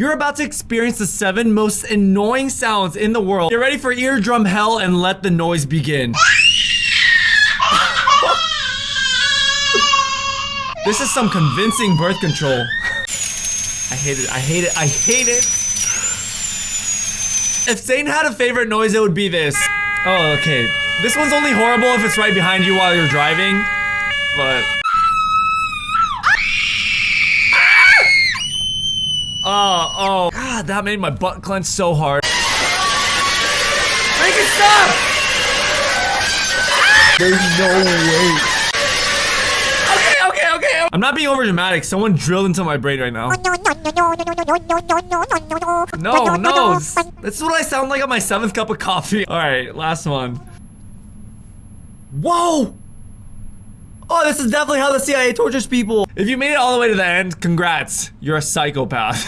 You're about to experience the 7 most annoying sounds in the world. Get ready for eardrum hell and let the noise begin. This is some convincing birth control. I hate it, I hate it, I hate it. If Zane had a favorite noise, it would be this. Oh, okay. This one's only horrible if it's right behind you while you're driving, but... Oh. God, that made my butt clench so hard. Make it stop! There's no way. Okay. I'm not being over dramatic. Someone drilled into my brain right now. No. This is what I sound like on my 7th cup of coffee. Alright, last one. Whoa! Oh, this is definitely how the CIA tortures people. If you made it all the way to the end, congrats. You're a psychopath.